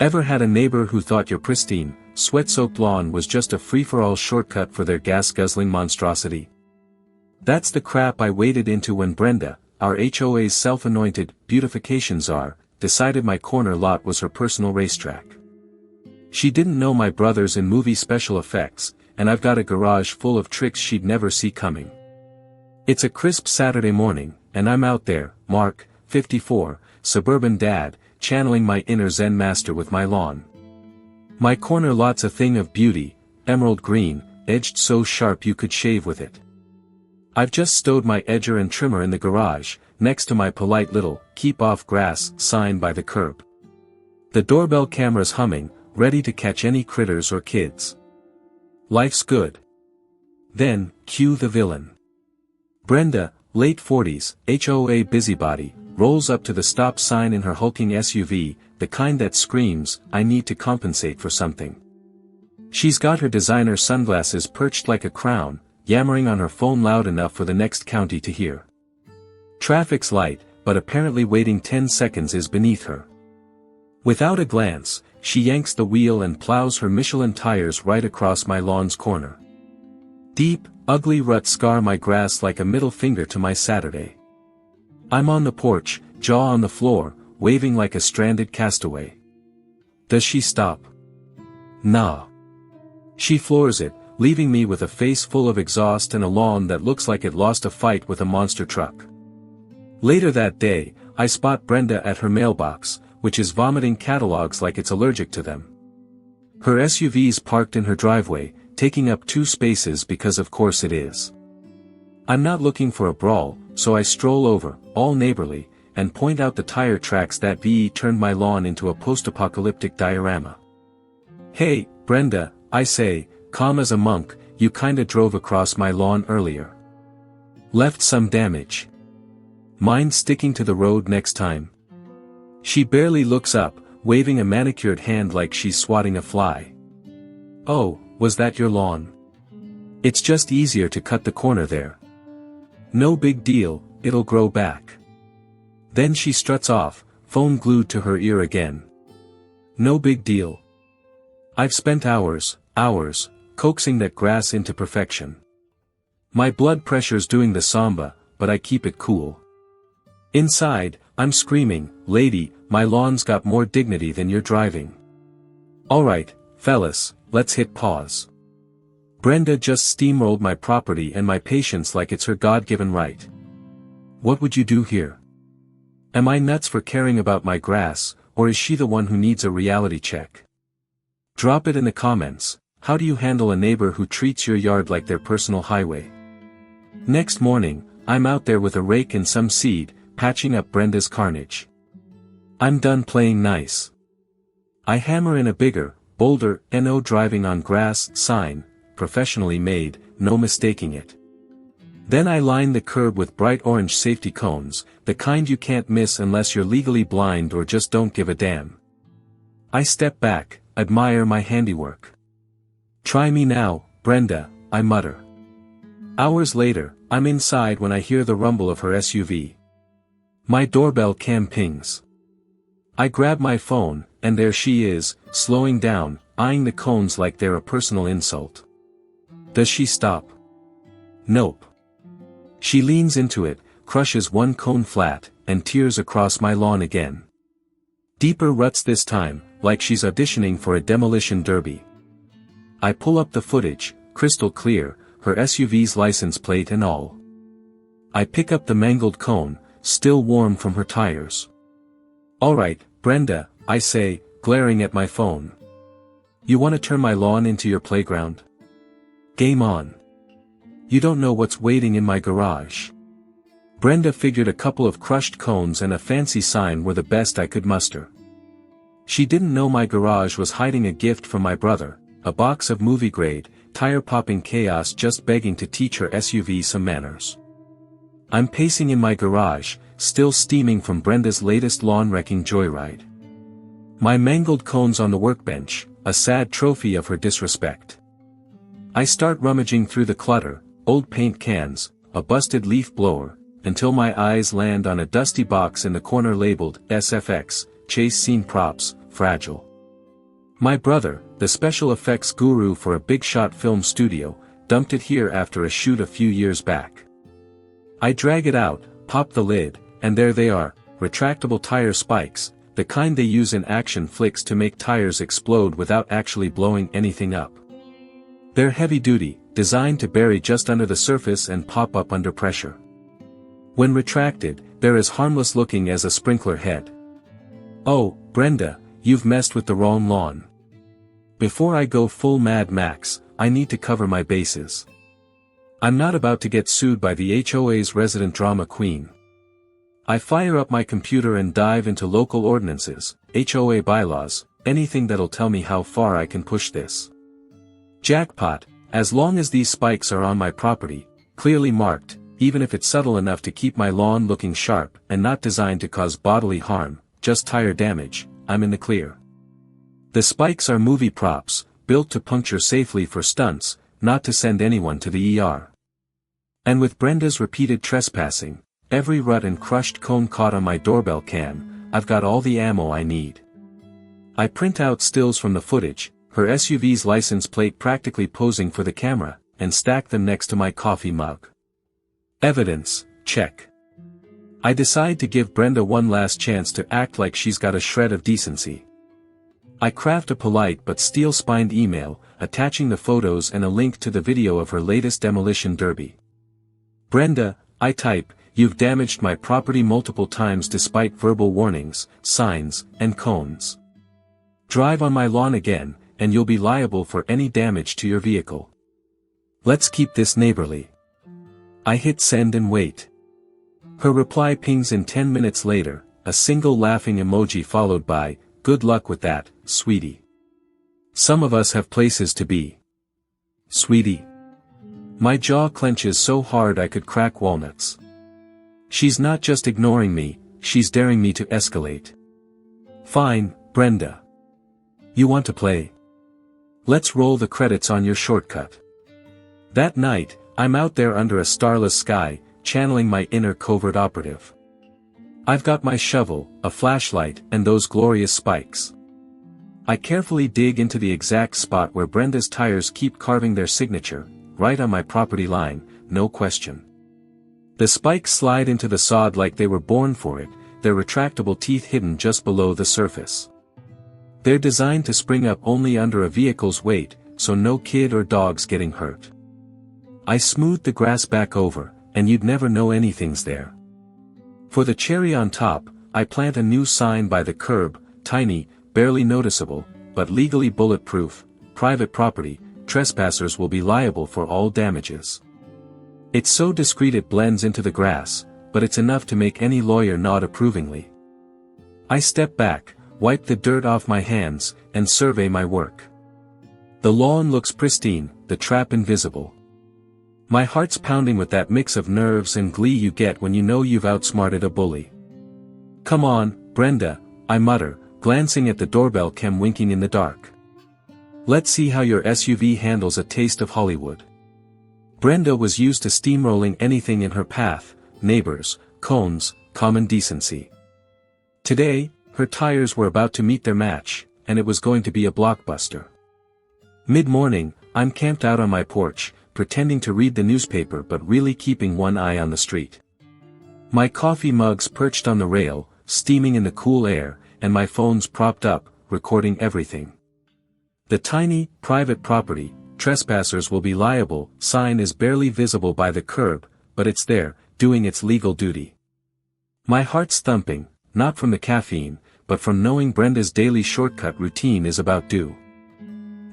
Ever had a neighbor who thought your pristine, sweat-soaked lawn was just a free-for-all shortcut for their gas-guzzling monstrosity? That's the crap I waded into when Brenda, our HOA's self-anointed beautification czar, decided my corner lot was her personal racetrack. She didn't know my brother's in movie special effects, and I've got a garage full of tricks she'd never see coming. It's a crisp Saturday morning, and I'm out there, Mark, 54, suburban dad, channeling my inner Zen master with my lawn. My corner lot's a thing of beauty, emerald green, edged so sharp you could shave with it. I've just stowed my edger and trimmer in the garage, next to my polite little, keep off grass, sign by the curb. The doorbell camera's humming, ready to catch any critters or kids. Life's good. Then, cue the villain. Brenda, late 40s, HOA busybody, rolls up to the stop sign in her hulking SUV, the kind that screams, I need to compensate for something. She's got her designer sunglasses perched like a crown, yammering on her phone loud enough for the next county to hear. Traffic's light, but apparently waiting 10 seconds is beneath her. Without a glance, she yanks the wheel and plows her Michelin tires right across my lawn's corner. Deep, ugly ruts scar my grass like a middle finger to my Saturday. I'm on the porch, jaw on the floor, waving like a stranded castaway. Does she stop? Nah. She floors it, leaving me with a face full of exhaust and a lawn that looks like it lost a fight with a monster truck. Later that day, I spot Brenda at her mailbox, which is vomiting catalogs like it's allergic to them. Her SUV's parked in her driveway, taking up 2 spaces because of course it is. I'm not looking for a brawl, so I stroll over, all neighborly, and point out the tire tracks that VE turned my lawn into a post-apocalyptic diorama. Hey, Brenda, I say, calm as a monk, you kinda drove across my lawn earlier. Left some damage. Mind sticking to the road next time? She barely looks up, waving a manicured hand like she's swatting a fly. Oh, was that your lawn? It's just easier to cut the corner there. No big deal, it'll grow back. Then she struts off, phone glued to her ear again. No big deal. I've spent hours, coaxing that grass into perfection. My blood pressure's doing the samba, but I keep it cool. Inside, I'm screaming, lady, my lawn's got more dignity than you're driving. Alright, fellas, let's hit pause. Brenda just steamrolled my property and my patience like it's her God-given right. What would you do here? Am I nuts for caring about my grass, or is she the one who needs a reality check? Drop it in the comments. How do you handle a neighbor who treats your yard like their personal highway? Next morning, I'm out there with a rake and some seed, patching up Brenda's carnage. I'm done playing nice. I hammer in a bigger, bolder, "No driving on grass" sign, professionally made, no mistaking it. Then I line the curb with bright orange safety cones, the kind you can't miss unless you're legally blind or just don't give a damn. I step back, admire my handiwork. Try me now, Brenda, I mutter. Hours later, I'm inside when I hear the rumble of her SUV. My doorbell cam pings. I grab my phone, and there she is, slowing down, eyeing the cones like they're a personal insult. Does she stop? Nope. She leans into it, crushes one cone flat, and tears across my lawn again. Deeper ruts this time, like she's auditioning for a demolition derby. I pull up the footage, crystal clear, her SUV's license plate and all. I pick up the mangled cone, still warm from her tires. Alright, Brenda, I say, glaring at my phone. You want to turn my lawn into your playground? Game on. You don't know what's waiting in my garage. Brenda figured a couple of crushed cones and a fancy sign were the best I could muster. She didn't know my garage was hiding a gift from my brother, a box of movie-grade, tire-popping chaos just begging to teach her SUV some manners. I'm pacing in my garage, still steaming from Brenda's latest lawn-wrecking joyride. My mangled cones on the workbench, a sad trophy of her disrespect. I start rummaging through the clutter, old paint cans, a busted leaf blower, until my eyes land on a dusty box in the corner labeled SFX, Chase Scene Props, Fragile. My brother, the special effects guru for a big shot film studio, dumped it here after a shoot a few years back. I drag it out, pop the lid, and there they are, retractable tire spikes, the kind they use in action flicks to make tires explode without actually blowing anything up. They're heavy-duty, designed to bury just under the surface and pop up under pressure. When retracted, they're as harmless looking as a sprinkler head. Oh, Brenda, you've messed with the wrong lawn. Before I go full Mad Max, I need to cover my bases. I'm not about to get sued by the HOA's resident drama queen. I fire up my computer and dive into local ordinances, HOA bylaws, anything that'll tell me how far I can push this. Jackpot, as long as these spikes are on my property, clearly marked, even if it's subtle enough to keep my lawn looking sharp and not designed to cause bodily harm, just tire damage, I'm in the clear. The spikes are movie props, built to puncture safely for stunts, not to send anyone to the ER. And with Brenda's repeated trespassing, every rut and crushed cone caught on my doorbell cam, I've got all the ammo I need. I print out stills from the footage, her SUV's license plate practically posing for the camera, and stack them next to my coffee mug. Evidence, check. I decide to give Brenda one last chance to act like she's got a shred of decency. I craft a polite but steel-spined email, attaching the photos and a link to the video of her latest demolition derby. Brenda, I type, you've damaged my property multiple times despite verbal warnings, signs, and cones. Drive on my lawn again, and you'll be liable for any damage to your vehicle. Let's keep this neighborly. I hit send and wait. Her reply pings in 10 minutes later, a single laughing emoji followed by, good luck with that, sweetie. Some of us have places to be. Sweetie. My jaw clenches so hard I could crack walnuts. She's not just ignoring me, she's daring me to escalate. Fine, Brenda. You want to play? Let's roll the credits on your shortcut. That night, I'm out there under a starless sky, channeling my inner covert operative. I've got my shovel, a flashlight, and those glorious spikes. I carefully dig into the exact spot where Brenda's tires keep carving their signature, right on my property line, no question. The spikes slide into the sod like they were born for it, their retractable teeth hidden just below the surface. They're designed to spring up only under a vehicle's weight, so no kid or dog's getting hurt. I smooth the grass back over, and you'd never know anything's there. For the cherry on top, I plant a new sign by the curb, tiny, barely noticeable, but legally bulletproof, private property, trespassers will be liable for all damages. It's so discreet it blends into the grass, but it's enough to make any lawyer nod approvingly. I step back, wipe the dirt off my hands, and survey my work. The lawn looks pristine, the trap invisible. My heart's pounding with that mix of nerves and glee you get when you know you've outsmarted a bully. Come on, Brenda, I mutter, glancing at the doorbell cam winking in the dark. Let's see how your SUV handles a taste of Hollywood. Brenda was used to steamrolling anything in her path, neighbors, cones, common decency. Today, her tires were about to meet their match, and it was going to be a blockbuster. Mid-morning, I'm camped out on my porch, pretending to read the newspaper but really keeping one eye on the street. My coffee mug's perched on the rail, steaming in the cool air, and my phone's propped up, recording everything. The tiny, private property, trespassers will be liable, sign is barely visible by the curb, but it's there, doing its legal duty. My heart's thumping, not from the caffeine, but from knowing Brenda's daily shortcut routine is about due.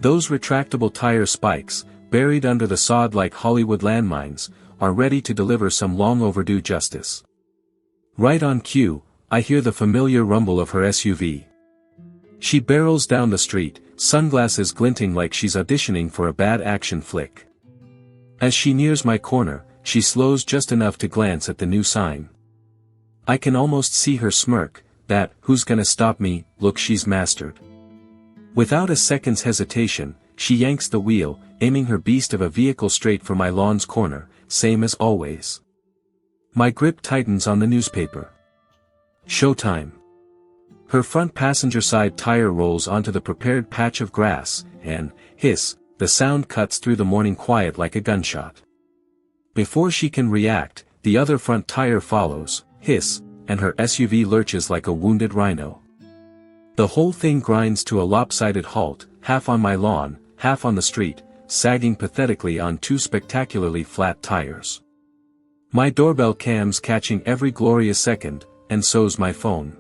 Those retractable tire spikes, buried under the sod like Hollywood landmines, are ready to deliver some long overdue justice. Right on cue, I hear the familiar rumble of her SUV. She barrels down the street, sunglasses glinting like she's auditioning for a bad action flick. As she nears my corner, she slows just enough to glance at the new sign. I can almost see her smirk, that "who's gonna stop me" look she's mastered. Without a second's hesitation, she yanks the wheel, aiming her beast of a vehicle straight for my lawn's corner, same as always. My grip tightens on the newspaper. Showtime. Her front passenger side tire rolls onto the prepared patch of grass, and, hiss, the sound cuts through the morning quiet like a gunshot. Before she can react, the other front tire follows, hiss, and her SUV lurches like a wounded rhino. The whole thing grinds to a lopsided halt, half on my lawn, half on the street, sagging pathetically on two spectacularly flat tires. My doorbell cam's catching every glorious second, and so's my phone.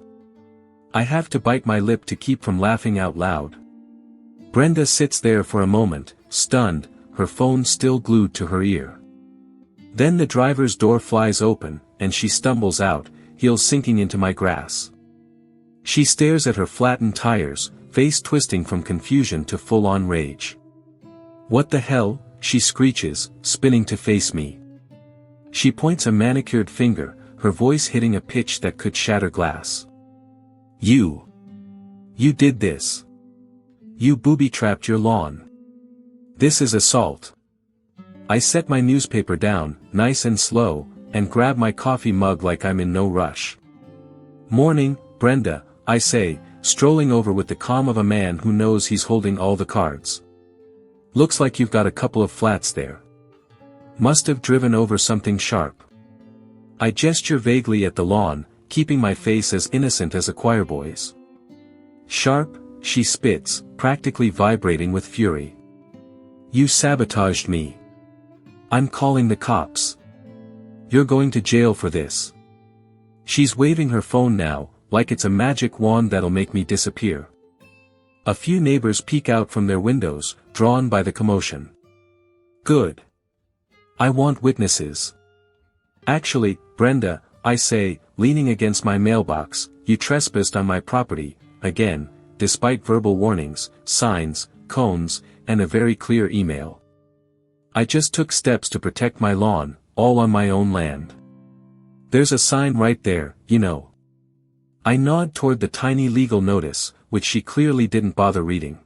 I have to bite my lip to keep from laughing out loud. Brenda sits there for a moment, stunned, her phone still glued to her ear. Then the driver's door flies open, and she stumbles out, heels sinking into my grass. She stares at her flattened tires, face twisting from confusion to full-on rage. "What the hell?" she screeches, spinning to face me. She points a manicured finger, her voice hitting a pitch that could shatter glass. You did this. You booby-trapped your lawn. This is assault." I set my newspaper down, nice and slow, and grab my coffee mug like I'm in no rush. "Morning, Brenda," I say, strolling over with the calm of a man who knows he's holding all the cards. "Looks like you've got a couple of flats there. Must have driven over something sharp." I gesture vaguely at the lawn, keeping my face as innocent as a choirboy's. "Sharp?" she spits, practically vibrating with fury. "You sabotaged me. I'm calling the cops. You're going to jail for this." She's waving her phone now, like it's a magic wand that'll make me disappear. A few neighbors peek out from their windows, drawn by the commotion. Good. I want witnesses. "Actually, Brenda," I say, leaning against my mailbox, "you trespassed on my property, again, despite verbal warnings, signs, cones, and a very clear email. I just took steps to protect my lawn, all on my own land. There's a sign right there, you know." I nod toward the tiny legal notice, which she clearly didn't bother reading.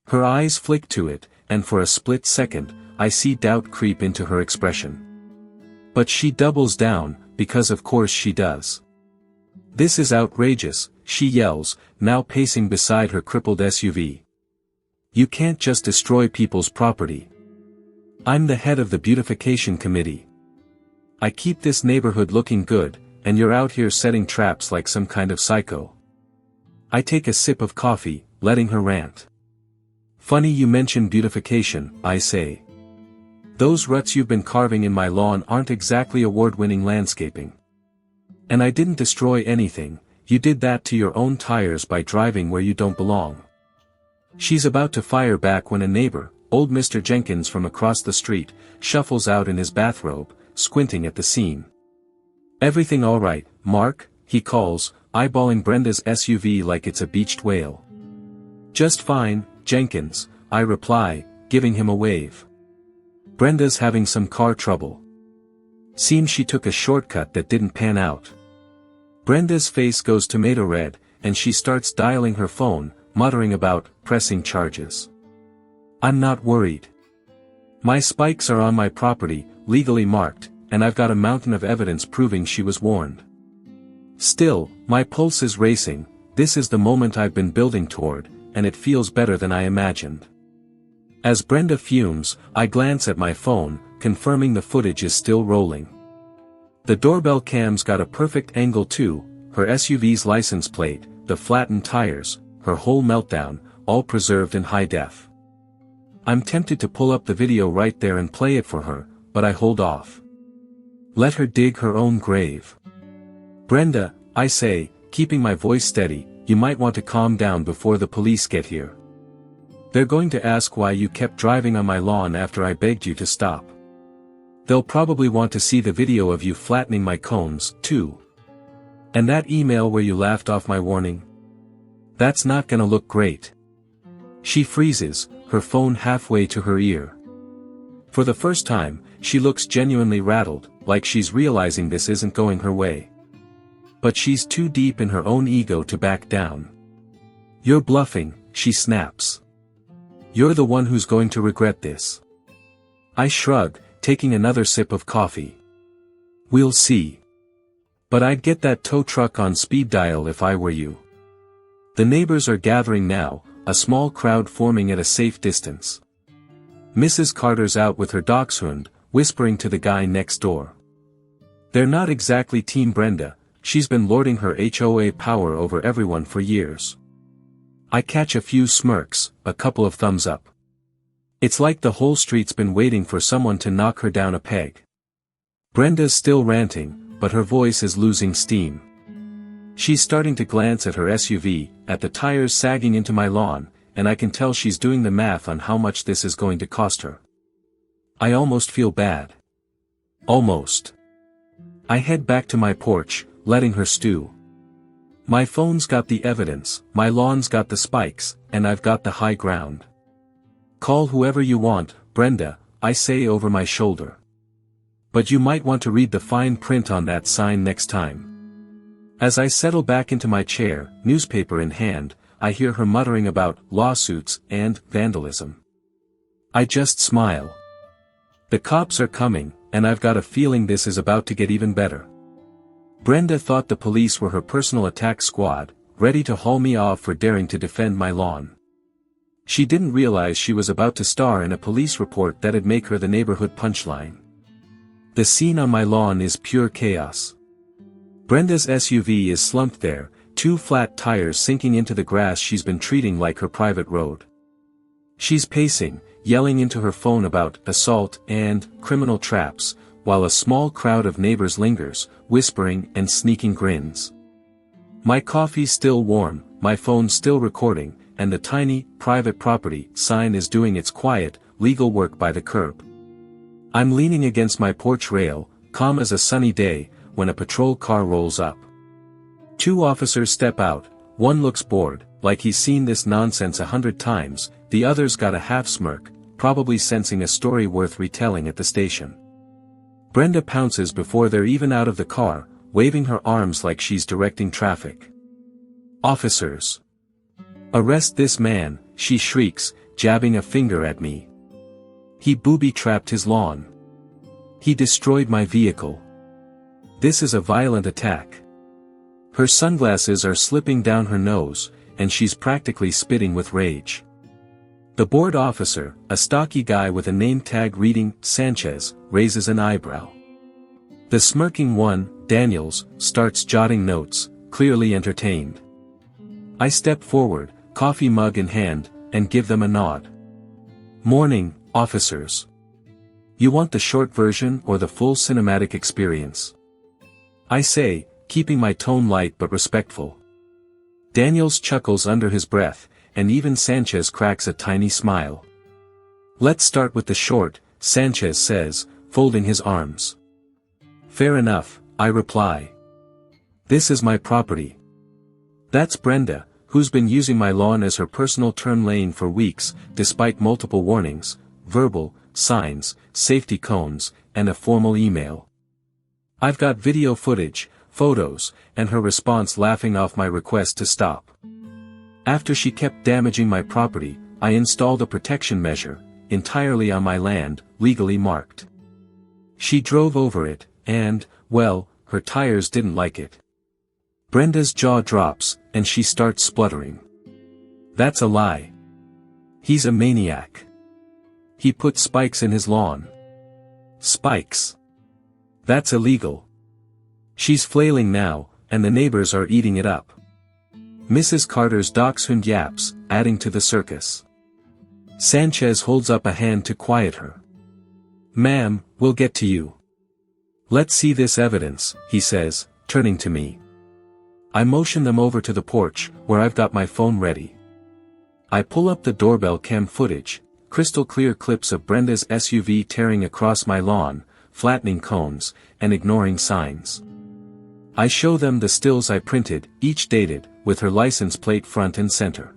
Her eyes flick to it, and for a split second, I see doubt creep into her expression. But she doubles down, because of course she does. "This is outrageous," she yells, now pacing beside her crippled SUV. "You can't just destroy people's property. I'm the head of the beautification committee. I keep this neighborhood looking good, and you're out here setting traps like some kind of psycho." I take a sip of coffee, letting her rant. "Funny you mention beautification," I say. "Those ruts you've been carving in my lawn aren't exactly award-winning landscaping. And I didn't destroy anything, you did that to your own tires by driving where you don't belong." She's about to fire back when a neighbor, old Mr. Jenkins from across the street, shuffles out in his bathrobe, squinting at the scene. "Everything all right, Mark?" he calls, eyeballing Brenda's SUV like it's a beached whale. "Just fine, Jenkins," I reply, giving him a wave. "Brenda's having some car trouble. Seems she took a shortcut that didn't pan out." Brenda's face goes tomato red, and she starts dialing her phone, muttering about pressing charges. I'm not worried. My spikes are on my property, legally marked, and I've got a mountain of evidence proving she was warned. Still, my pulse is racing. This is the moment I've been building toward, and it feels better than I imagined. As Brenda fumes, I glance at my phone, confirming the footage is still rolling. The doorbell cam's got a perfect angle too, her SUV's license plate, the flattened tires, her whole meltdown, all preserved in high def. I'm tempted to pull up the video right there and play it for her, but I hold off. Let her dig her own grave. "Brenda," I say, keeping my voice steady, "you might want to calm down before the police get here. They're going to ask why you kept driving on my lawn after I begged you to stop. They'll probably want to see the video of you flattening my cones, too. And that email where you laughed off my warning? That's not gonna look great." She freezes, her phone halfway to her ear. For the first time, she looks genuinely rattled, like she's realizing this isn't going her way. But she's too deep in her own ego to back down. "You're bluffing," she snaps. "You're the one who's going to regret this." I shrug, taking another sip of coffee. "We'll see. But I'd get that tow truck on speed dial if I were you. The neighbors are gathering now, a small crowd forming at a safe distance. Mrs. Carter's out with her dachshund, whispering to the guy next door. They're not exactly Team Brenda, she's been lording her HOA power over everyone for years. I catch a few smirks, a couple of thumbs up. It's like the whole street's been waiting for someone to knock her down a peg. Brenda's still ranting, but her voice is losing steam. She's starting to glance at her SUV, at the tires sagging into my lawn, and I can tell she's doing the math on how much this is going to cost her. I almost feel bad. Almost. I head back to my porch, letting her stew. My phone's got the evidence, my lawn's got the spikes, and I've got the high ground. Call whoever you want, Brenda, I say over my shoulder. But you might want to read the fine print on that sign next time. As I settle back into my chair, newspaper in hand, I hear her muttering about lawsuits and vandalism. I just smile. The cops are coming, and I've got a feeling this is about to get even better. Brenda thought the police were her personal attack squad, ready to haul me off for daring to defend my lawn. She didn't realize she was about to star in a police report that'd make her the neighborhood punchline. The scene on my lawn is pure chaos. Brenda's SUV is slumped there, 2 flat tires sinking into the grass she's been treating like her private road. She's pacing, yelling into her phone about assault and criminal traps, while a small crowd of neighbors lingers, whispering and sneaking grins. My coffee's still warm, my phone's still recording, and the tiny, private property sign is doing its quiet, legal work by the curb. I'm leaning against my porch rail, calm as a sunny day, when a patrol car rolls up. 2 officers step out, one looks bored, like he's seen this nonsense 100 times, the other's got a half smirk, probably sensing a story worth retelling at the station. Brenda pounces before they're even out of the car, waving her arms like she's directing traffic. Officers! Arrest this man, she shrieks, jabbing a finger at me. He booby-trapped his lawn. He destroyed my vehicle. This is a violent attack. Her sunglasses are slipping down her nose, and she's practically spitting with rage. The board officer, a stocky guy with a name tag reading Sanchez, raises an eyebrow. The smirking one, Daniels, starts jotting notes, clearly entertained. I step forward, coffee mug in hand, and give them a nod. Morning, officers. You want the short version or the full cinematic experience? I say, keeping my tone light but respectful. Daniels chuckles under his breath, and even Sanchez cracks a tiny smile. Let's start with the short, Sanchez says, folding his arms. Fair enough, I reply. This is my property. That's Brenda, who's been using my lawn as her personal turn lane for weeks, despite multiple warnings, verbal, signs, safety cones, and a formal email. I've got video footage, photos, and her response laughing off my request to stop. After she kept damaging my property, I installed a protection measure, entirely on my land, legally marked. She drove over it, and, well, her tires didn't like it. Brenda's jaw drops, and she starts spluttering. That's a lie. He's a maniac. He put spikes in his lawn. Spikes. That's illegal. She's flailing now, and the neighbors are eating it up. Mrs. Carter's dachshund yaps, adding to the circus. Sanchez holds up a hand to quiet her. Ma'am, we'll get to you. Let's see this evidence, he says, turning to me. I motion them over to the porch, where I've got my phone ready. I pull up the doorbell cam footage, crystal clear clips of Brenda's SUV tearing across my lawn, flattening cones, and ignoring signs. I show them the stills I printed, each dated, with her license plate front and center.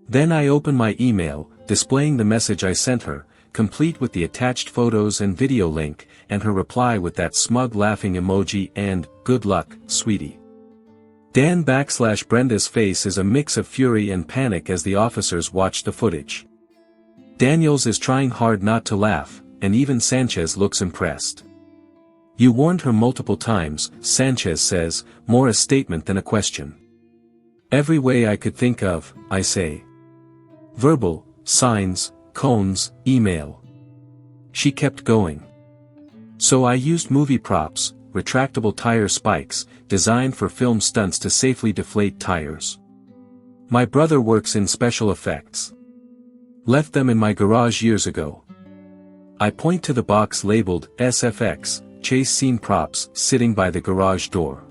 Then I open my email, displaying the message I sent her, complete with the attached photos and video link, and her reply with that smug laughing emoji and, good luck, sweetie. Brenda's face is a mix of fury and panic as the officers watch the footage. Daniels is trying hard not to laugh, and even Sanchez looks impressed. You warned her multiple times, Sanchez says, more a statement than a question. Every way I could think of, I say. Verbal, signs, cones, email. She kept going. So I used movie props, retractable tire spikes, designed for film stunts to safely deflate tires. My brother works in special effects. Left them in my garage years ago. I point to the box labeled SFX, chase scene props, sitting by the garage door.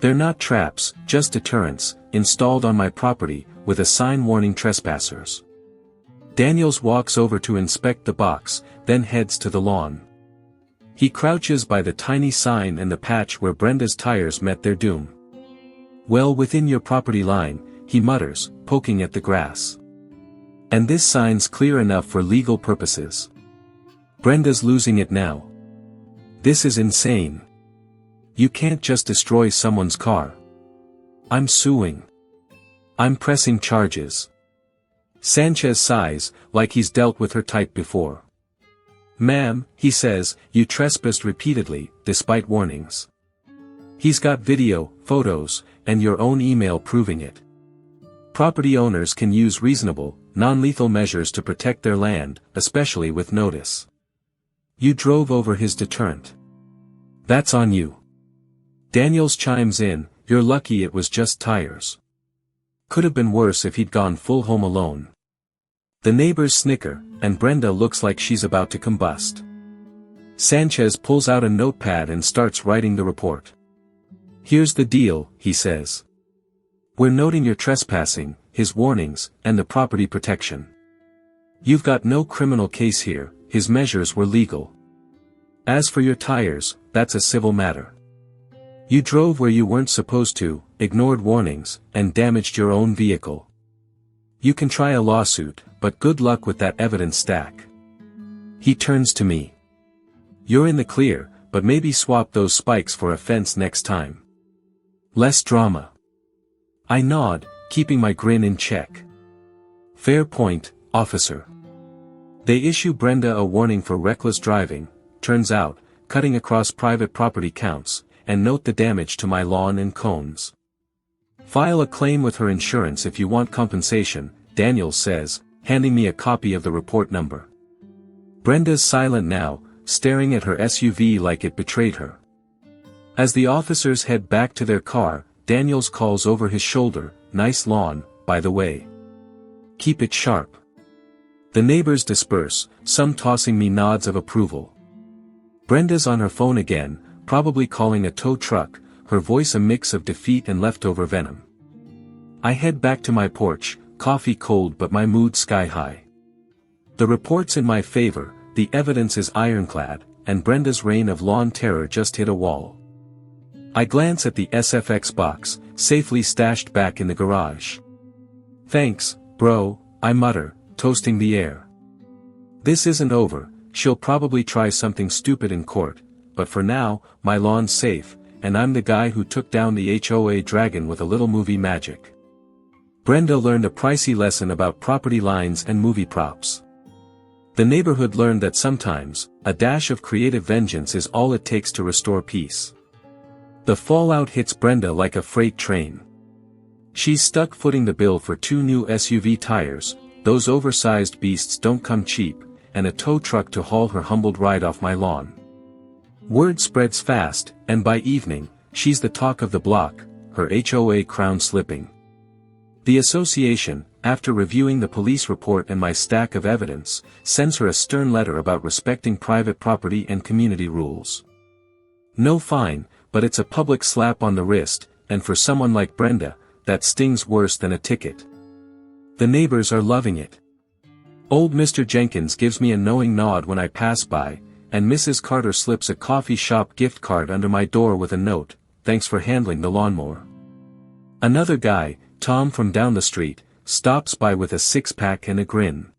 They're not traps, just deterrents, installed on my property, with a sign warning trespassers. Daniels walks over to inspect the box, then heads to the lawn. He crouches by the tiny sign and the patch where Brenda's tires met their doom. Well within your property line, he mutters, poking at the grass. And this sign's clear enough for legal purposes. Brenda's losing it now. This is insane. You can't just destroy someone's car. I'm suing. I'm pressing charges. Sanchez sighs, like he's dealt with her type before. Ma'am, he says, you trespassed repeatedly, despite warnings. He's got video, photos, and your own email proving it. Property owners can use reasonable, non-lethal measures to protect their land, especially with notice. You drove over his deterrent. That's on you. Daniels chimes in, you're lucky it was just tires. Could have been worse if he'd gone full Home Alone. The neighbors snicker, and Brenda looks like she's about to combust. Sanchez pulls out a notepad and starts writing the report. Here's the deal, he says. We're noting your trespassing, his warnings, and the property protection. You've got no criminal case here, his measures were legal. As for your tires, that's a civil matter. You drove where you weren't supposed to, ignored warnings, and damaged your own vehicle. You can try a lawsuit, but good luck with that evidence stack. He turns to me. You're in the clear, but maybe swap those spikes for a fence next time. Less drama. I nod, keeping my grin in check. Fair point, officer. They issue Brenda a warning for reckless driving, turns out, cutting across private property counts, and note the damage to my lawn and cones. File a claim with her insurance if you want compensation, Daniels says, handing me a copy of the report number. Brenda's silent now, staring at her SUV like it betrayed her. As the officers head back to their car, Daniels calls over his shoulder, nice lawn, by the way. Keep it sharp. The neighbors disperse, some tossing me nods of approval. Brenda's on her phone again, probably calling a tow truck, her voice a mix of defeat and leftover venom. I head back to my porch, coffee cold but my mood sky high. The report's in my favor, the evidence is ironclad, and Brenda's reign of lawn terror just hit a wall. I glance at the SFX box, safely stashed back in the garage. Thanks, bro, I mutter, toasting the air. This isn't over, she'll probably try something stupid in court, but for now, my lawn's safe, and I'm the guy who took down the HOA dragon with a little movie magic. Brenda learned a pricey lesson about property lines and movie props. The neighborhood learned that sometimes, a dash of creative vengeance is all it takes to restore peace. The fallout hits Brenda like a freight train. She's stuck footing the bill for 2 new SUV tires, those oversized beasts don't come cheap, and a tow truck to haul her humbled ride off my lawn. Word spreads fast, and by evening, she's the talk of the block, her HOA crown slipping. The association, after reviewing the police report and my stack of evidence, sends her a stern letter about respecting private property and community rules. No fine, but it's a public slap on the wrist, and for someone like Brenda, that stings worse than a ticket. The neighbors are loving it. Old Mr. Jenkins gives me a knowing nod when I pass by, and Mrs. Carter slips a coffee shop gift card under my door with a note, thanks for handling the lawnmower. Another guy, Tom from down the street, stops by with a 6-pack and a grin.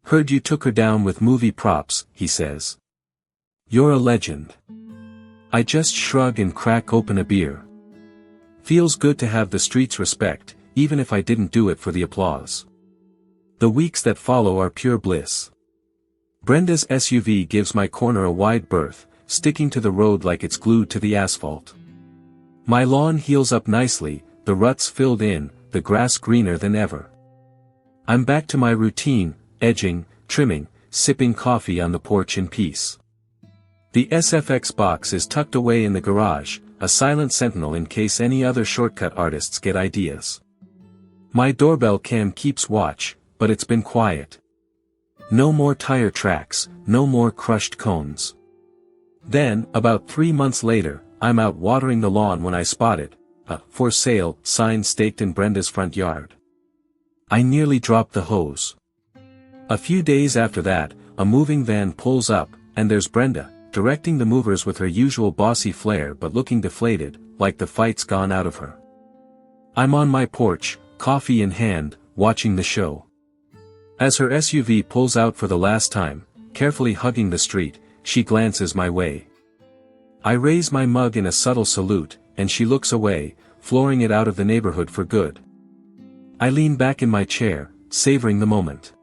Heard you took her down with movie props, he says. You're a legend. I just shrug and crack open a beer. Feels good to have the street's respect, even if I didn't do it for the applause. The weeks that follow are pure bliss. Brenda's SUV gives my corner a wide berth, sticking to the road like it's glued to the asphalt. My lawn heals up nicely, the the ruts filled in, the grass greener than ever. I'm back to my routine, edging, trimming, sipping coffee on the porch in peace. The SFX box is tucked away in the garage, a silent sentinel in case any other shortcut artists get ideas. My doorbell cam keeps watch, but it's been quiet. No more tire tracks, no more crushed cones. Then, about 3 months later, I'm out watering the lawn when I spotted a "for sale" sign staked in Brenda's front yard. I nearly dropped the hose. A few days after that, a moving van pulls up, and there's Brenda, directing the movers with her usual bossy flair but looking deflated, like the fight's gone out of her. I'm on my porch, coffee in hand, watching the show. As her SUV pulls out for the last time, carefully hugging the street, she glances my way. I raise my mug in a subtle salute, and she looks away, flooring it out of the neighborhood for good. I lean back in my chair, savoring the moment.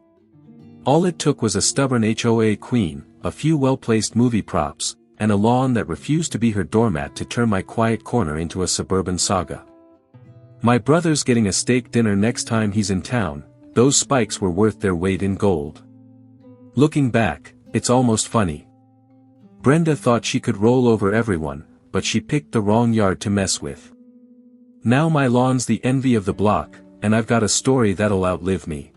All it took was a stubborn HOA queen, a few well-placed movie props, and a lawn that refused to be her doormat to turn my quiet corner into a suburban saga. My brother's getting a steak dinner next time he's in town. Those spikes were worth their weight in gold. Looking back, it's almost funny. Brenda thought she could roll over everyone, but she picked the wrong yard to mess with. Now my lawn's the envy of the block, and I've got a story that'll outlive me.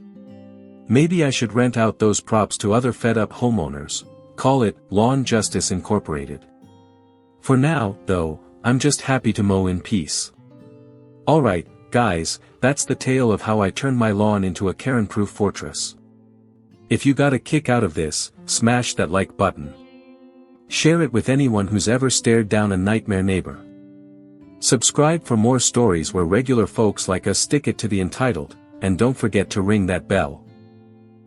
Maybe I should rent out those props to other fed-up homeowners, call it Lawn Justice Incorporated. For now, though, I'm just happy to mow in peace. Alright, guys, that's the tale of how I turned my lawn into a Karen-proof fortress. If you got a kick out of this, smash that like button. Share it with anyone who's ever stared down a nightmare neighbor. Subscribe for more stories where regular folks like us stick it to the entitled, and don't forget to ring that bell.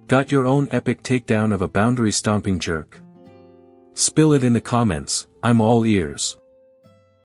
Got your own epic takedown of a boundary-stomping jerk? Spill it in the comments, I'm all ears.